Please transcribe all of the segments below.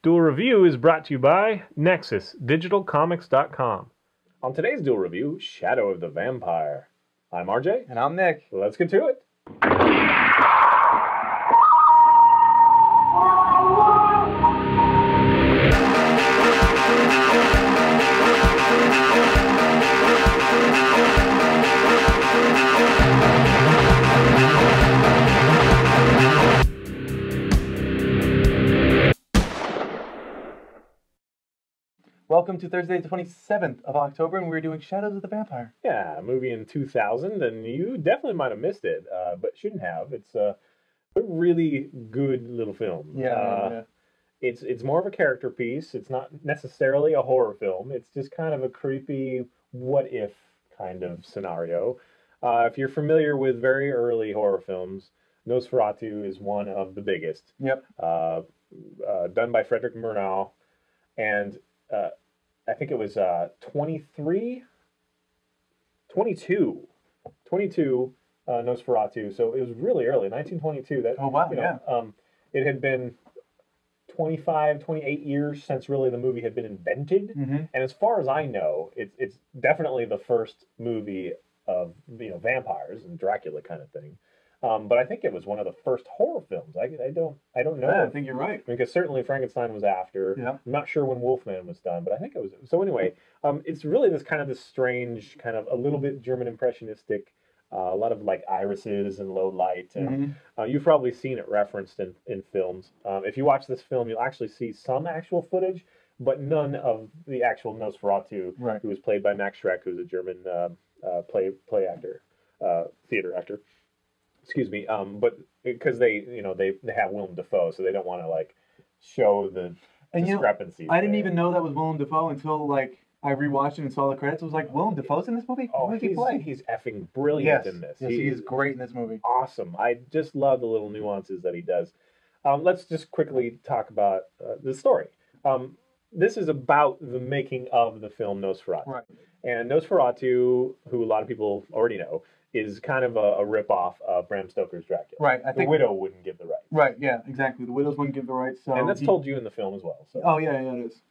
Duel Review is brought to you by NexusDigitalComics.com. On today's Duel Review, Shadow of the Vampire. I'm RJ. And I'm Nick. Let's get to it. Welcome to Thursday, the 27th of October, and we're doing Shadows of the Vampire. Yeah, a movie in 2000, and you definitely might have missed it, but shouldn't have. It's a really good little film. Yeah. It's more of a character piece. It's not necessarily a horror film. It's just kind of a creepy what-if kind of scenario. If you're familiar with very early horror films, Nosferatu is one of the biggest. Yep. Done by Frederick Murnau, and I think it was 22 Nosferatu. So it was really early, 1922. Oh, wow, It had been 25, 28 years since really the movie had been invented. Mm-hmm. And as far as I know, it's definitely the first movie of vampires and Dracula kind of thing. But I think it was one of the first horror films. I don't know. Yeah, I think you're right. Because certainly Frankenstein was after. Yeah. I'm not sure when Wolfman was done, but I think it was. So anyway, it's really this strange, kind of a little bit German impressionistic, a lot of like irises and low light. And, you've probably seen it referenced in films. If you watch this film, you'll actually see some actual footage, but none of the actual Nosferatu, who was played by Max Schreck, who's a German play actor, theater actor. Excuse me, but because they have Willem Dafoe, so they don't want to like show the discrepancies. I didn't even know that was Willem Dafoe until like I rewatched it and saw the credits. It was like, Willem Dafoe's in this movie? Oh, he's effing brilliant in this. Yes, he is great in this movie. Awesome. I just love the little nuances that he does. Let's just quickly talk about the story. This is about the making of the film Nosferatu. Right. And Nosferatu, who a lot of people already know, is kind of a ripoff of Bram Stoker's Dracula. Right. I think the widow wouldn't give the rights. Right. Yeah. Exactly. The widows wouldn't give the rights. So and that's told you in the film as well. So. Oh yeah, it is.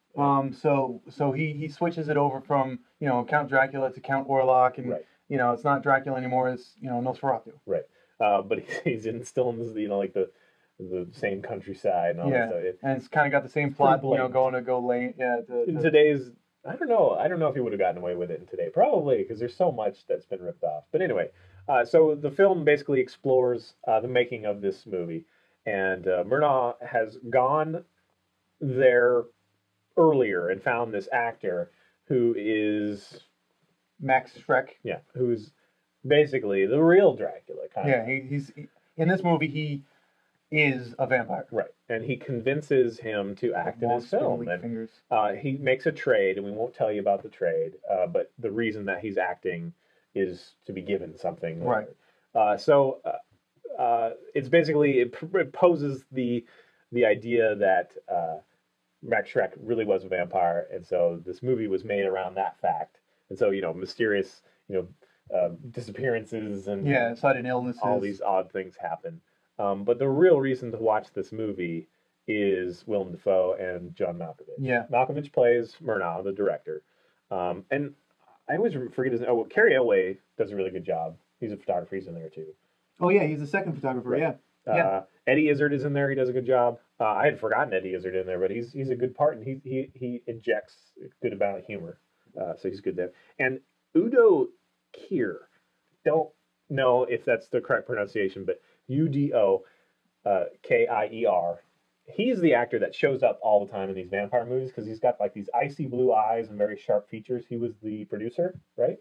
So he switches it over from Count Dracula to Count Orlok, and it's not Dracula anymore. It's Nosferatu. Right. But he's still in this like the same countryside and all that stuff. And it's kind of got the same plot. Going to go lane. Yeah. In today's. I don't know if he would have gotten away with it in today. Probably, because there's so much that's been ripped off. But anyway, so the film basically explores the making of this movie. And Murnau has gone there earlier and found this actor who is... Max Schreck. Yeah, who's basically the real Dracula. He's in this movie, he is a vampire. Right. And he convinces him to act in his film. And he makes a trade, and we won't tell you about the trade, but the reason that he's acting is to be given something. Right. So it's basically, it poses the idea that Max Schreck really was a vampire, and so this movie was made around that fact. And so, mysterious, disappearances and sudden illnesses. All these odd things happen. But the real reason to watch this movie is Willem Dafoe and John Malkovich. Yeah. Malkovich plays Murnau, the director. And I always forget his name. Oh, Carrie Elway does a really good job. He's a photographer. He's in there, too. Oh, yeah. He's the second photographer. Right. Yeah. Eddie Izzard is in there. He does a good job. I had forgotten Eddie Izzard in there, but he's a good part, and he injects a good amount of humor. So he's good there. And Udo Kier. Don't know if that's the correct pronunciation, but Udo Kier. He's the actor that shows up all the time in these vampire movies because he's got like these icy blue eyes and very sharp features. He was the producer, right?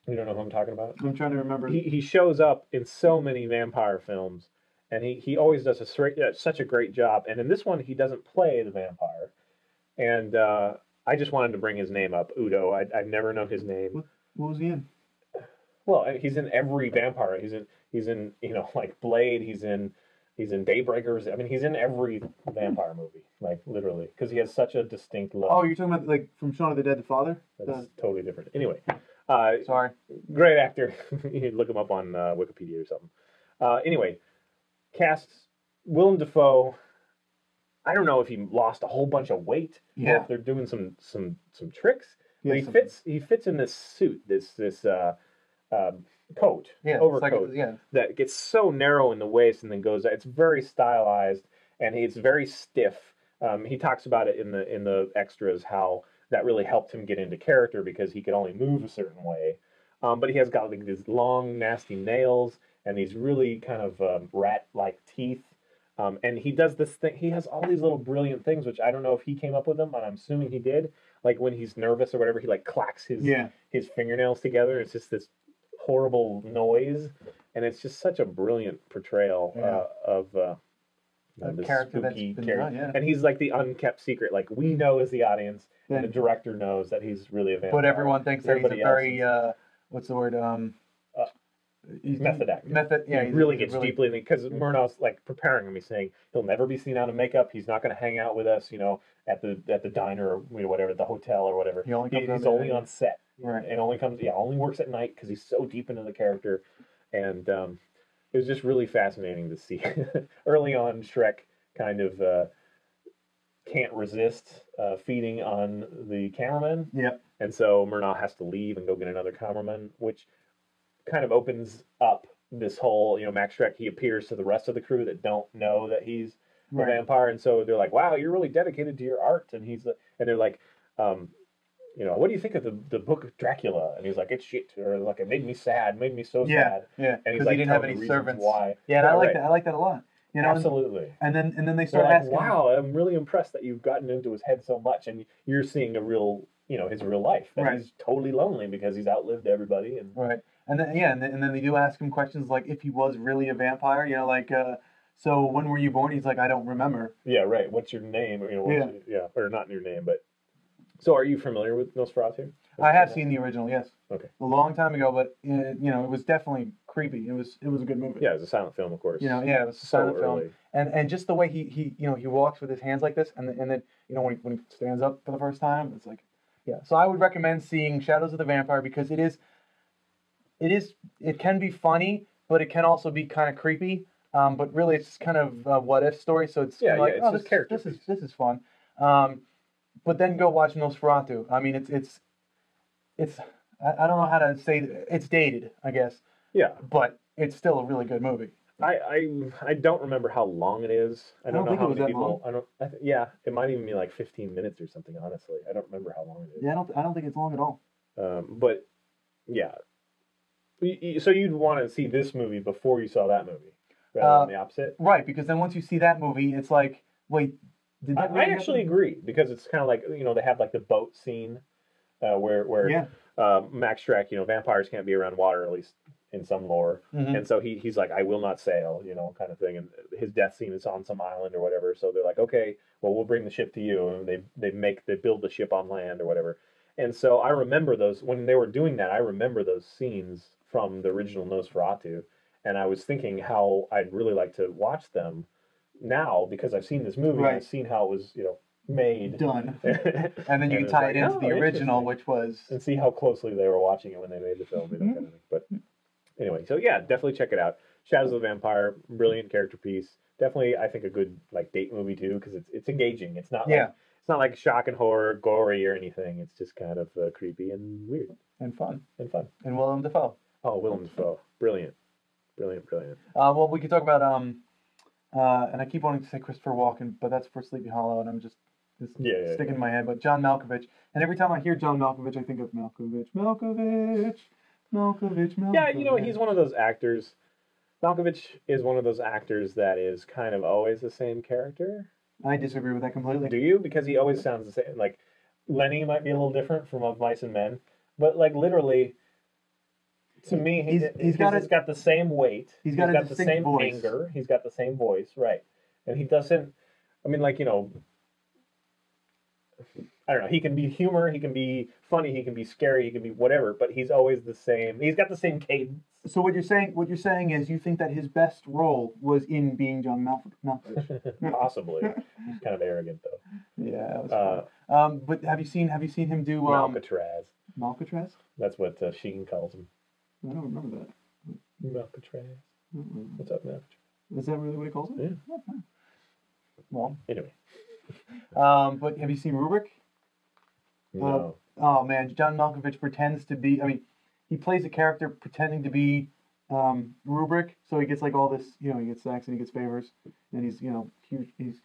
You don't know who I'm talking about? I'm trying to remember. He shows up in so many vampire films, and he always does such a great job. And in this one, he doesn't play the vampire. And I just wanted to bring his name up, Udo. I've never known his name. What was he in? Well, he's in every vampire. He's in like Blade. He's in Daybreakers. I mean, he's in every vampire movie, like literally, because he has such a distinct look. Oh, you're talking about like from Shaun of the Dead, the father? That's totally different. Anyway, sorry. Great actor. You can look him up on Wikipedia or something. Anyway, casts Willem Dafoe. I don't know if he lost a whole bunch of weight, or if they're doing some tricks. But he fits in this suit, this coat, overcoat, that gets so narrow in the waist and then goes. It's very stylized and it's very stiff. He talks about it in the extras how that really helped him get into character because he could only move a certain way. But he has got like these long, nasty nails and these really kind of rat-like teeth. And he does this thing. He has all these little brilliant things, which I don't know if he came up with them, but I'm assuming he did. Like when he's nervous or whatever, he like clacks his fingernails together. It's just this horrible noise, and it's just such a brilliant portrayal of this character spooky that's character. Done, and he's like the unkept secret. Like we know as the audience, and the director knows that he's really a vampire. But everyone thinks that he's a very what's the word? Method actor. He really gets deeply in it because Murnau's like preparing him. He's saying he'll never be seen out of makeup. He's not going to hang out with us, at the diner or whatever, the hotel or whatever. He's only on set, right? And only works at night because he's so deep into the character. And it was just really fascinating to see. Early on, Shrek kind of can't resist feeding on the cameraman. Yep. And so Murnau has to leave and go get another cameraman, which kind of opens up this whole, Max Shrek, he appears to the rest of the crew that don't know that he's a vampire, and so they're like, wow, you're really dedicated to your art, and they're like, what do you think of the book of Dracula? And he's like, it's shit, or like, it made me sad, made me so sad. Yeah, and he's like, he didn't have any servants. Why. Yeah, and I like that. I like that a lot. Absolutely. And then they start like, asking, wow, I'm really impressed that you've gotten into his head so much, and you're seeing a real, his real life. That he's totally lonely because he's outlived everybody. And And then and then they do ask him questions like if he was really a vampire, so when were you born? He's like, I don't remember. Yeah, right. What's your name? Or not your name, but. So, are you familiar with Nosferatu? I have seen the original, yes. Okay. A long time ago, but it was definitely creepy. It was a good movie. Yeah, it was a silent film, of course. It was a silent film, and just the way he walks with his hands like this, and then when he stands up for the first time, it's like, yeah. So I would recommend seeing Shadows of the Vampire because it can be funny, but it can also be kind of creepy. But really, it's kind of a what if story. So it's this is fun. But then go watch Nosferatu. I mean, it's I don't know how to say it. It's dated, I guess. Yeah. But it's still a really good movie. I don't remember how long it is. I don't know how many people. Long. It might even be like 15 minutes or something. Honestly, I don't remember how long it is. Yeah, I don't think it's long at all. But yeah. So you'd want to see this movie before you saw that movie, rather than the opposite, right? Because then once you see that movie, it's like, wait, did that I actually agree because it's kind of like they have like the boat scene, where Max Shrek, vampires can't be around water, at least in some lore, and so he's like, I will not sail, kind of thing, and his death scene is on some island or whatever. So they're like, okay, well we'll bring the ship to you, and they build the ship on land or whatever. And so I remember those when they were doing that. I remember those scenes from the original Nosferatu, and I was thinking how I'd really like to watch them now because I've seen this movie and I've seen how it was, made. Done. And then you can tie it into the original, which was... And see how closely they were watching it when they made the film, kind of thing. But anyway, so yeah, definitely check it out. Shadows of the Vampire, brilliant character piece. Definitely, I think, a good date movie too because it's engaging. It's not it's not like shock and horror, gory or anything. It's just kind of creepy and weird. And fun. And Willem Dafoe. Oh, Willem Dafoe. Brilliant. Well, we could talk about, and I keep wanting to say Christopher Walken, but that's for Sleepy Hollow, and I'm just sticking in my head. But John Malkovich. And every time I hear John Malkovich, I think of Malkovich. Yeah, he's one of those actors. Malkovich is one of those actors that is kind of always the same character. I disagree with that completely. Do you? Because he always sounds the same. Like, Lenny might be a little different from Of Mice and Men, but literally... To me, he's got the same weight. He's got the same voice. Anger. He's got the same voice, right? And he doesn't. I mean, I don't know. He can be humor. He can be funny. He can be scary. He can be whatever. But he's always the same. He's got the same cadence. So what you're saying is you think that his best role was in being John Malkovich? Possibly. He's kind of arrogant though. Yeah. That was fun. But have you seen him do Malcatraz? Malcatraz? That's what Sheen calls him. I don't remember that. Malcatraz. What's up, Malcatraz? Is that really what he calls it? Yeah. Well, anyway. But have you seen Rubric? No. Oh man, John Malkovich pretends to be. I mean, he plays a character pretending to be Rubric, so he gets like all this. You know, he gets sex and he gets favors, and he's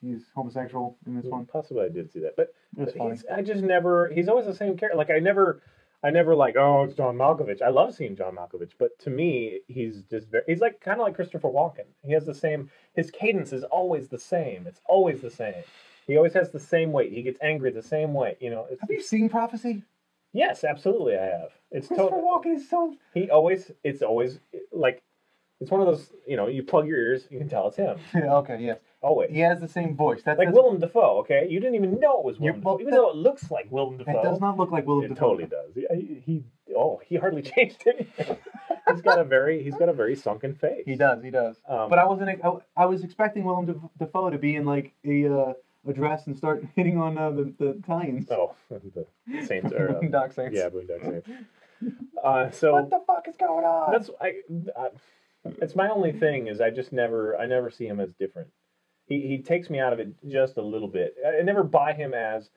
he's homosexual in this one. Possibly I did see that, but funny. I just never. He's always the same character. Like I never like, oh, it's John Malkovich. I love seeing John Malkovich, but to me, he's just he's like kind of like Christopher Walken. He has the same. His cadence is always the same. It's always the same. He always has the same weight. He gets angry the same way. You know. Have you seen Prophecy? Yes, absolutely, I have. It's Christopher Walken is so. It's always like, it's one of those. You know, you plug your ears, you can tell it's him. Okay, yes. Always. He has the same voice. Like Willem Dafoe. Okay, you didn't even know it was Willem Dafoe, even though it looks like Willem Dafoe. It does not look like Willem Dafoe. It totally does. He hardly changed anything. He's got a very sunken face. He does. But I was expecting Willem Dafoe to be in like a dress and start hitting on the Italians. Oh, the Saints or Boondock Saints. Yeah, Boondock Saints. So what the fuck is going on? It's my only thing is I never see him as different. He takes me out of it just a little bit. I never buy him as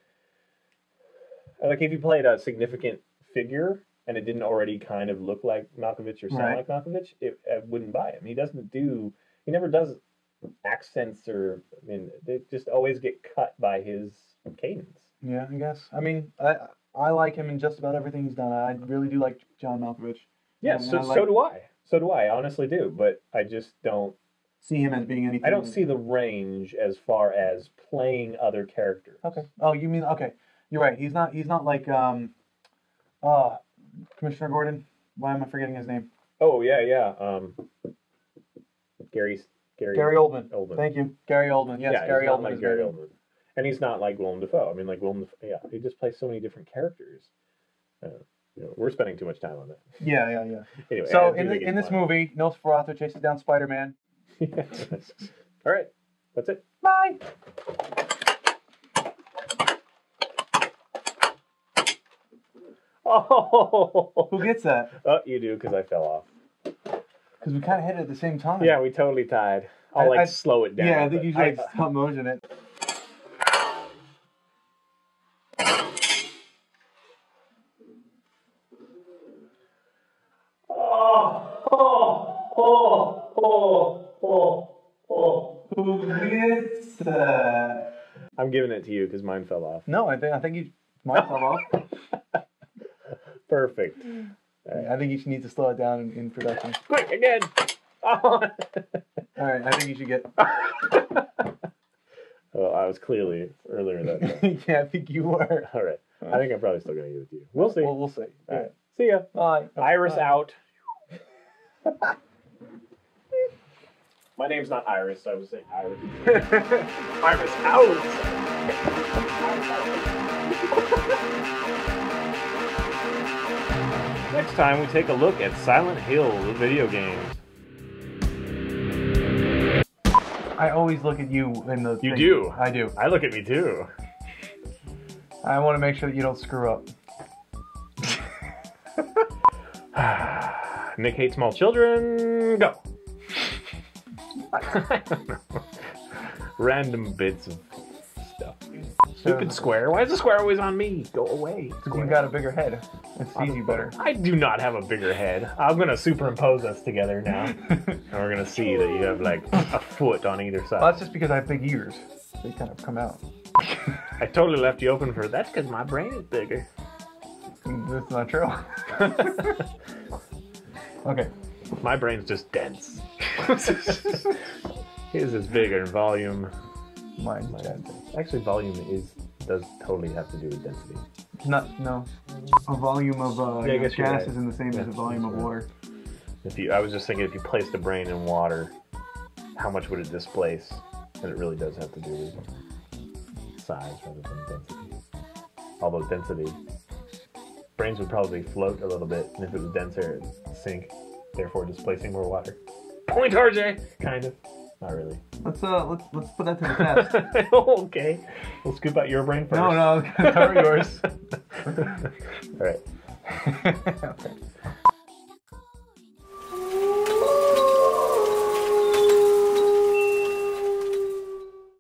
like if he played a significant figure and it didn't already kind of look like Malkovich or sound like Malkovich, I wouldn't buy him. He never does accents or, I mean, they just always get cut by his cadence. Yeah, I guess. I mean, I like him in just about everything he's done. I really do like John Malkovich. Yeah, so do I. So do I, honestly do. But I just don't see him as being anything. I don't see the range as far as playing other characters. Okay. Oh, you mean, okay. You're right. He's not like Commissioner Gordon. Why am I forgetting his name? Oh, yeah. Gary Oldman. Thank you. Gary Oldman. Yes, yeah, Gary Oldman. Like Gary Oldman. And he's not like Willem Dafoe. I mean, like Willem Dafoe, yeah, he just plays so many different characters. We're spending too much time on that. Yeah. Anyway, so in this movie, Nosferatu chases down Spider-Man. All right, that's it. Bye. Oh, who gets that? Oh, you do, because I fell off. Because we kind of hit it at the same time. Yeah, we totally tied. I'll slow it down. Yeah, I think you should stop motion it. Who gets that? I'm giving it to you because mine fell off. No, I think mine fell off. Perfect. Right. I think you should need to slow it down in production. Quick, again. Oh. All right, I think you should get. Well, I was clearly earlier that time. Yeah, I think you were. All right. I think I'm probably still going to give it to you. We'll see. Well, we'll see. All right. See ya. Bye. Iris out. My name's not Iris, so I would say Iris. Iris out. Next time we take a look at Silent Hill, the video game. I always look at you in the. You do. I do. I look at me too. I want to make sure that you don't screw up. Nick hates small children. Go. I don't know. Random bits of stuff. Stupid square. Why is the square always on me? Go away. You got a bigger head. It sees you better. I do not have a bigger head. I'm going to superimpose us together now. And we're going to see that you have like a foot on either side. Well, that's just because I have big ears. They kind of come out. I totally left you open for that because my brain is bigger. That's not true. Okay. My brain's just dense. His is bigger in volume. Mine's dense. Actually, volume does totally have to do with density. No. A volume of gas right. isn't the same as a volume of water. I was just thinking, if you place the brain in water, how much would it displace? And it really does have to do with size rather than density. Although density, brains would probably float a little bit, and if it was denser, it'd sink, therefore displacing more water. Point, RJ! Kind of. Not really. Let's put that to the test. Okay. We'll scoop out your brain first. No, cover yours. All right. Okay.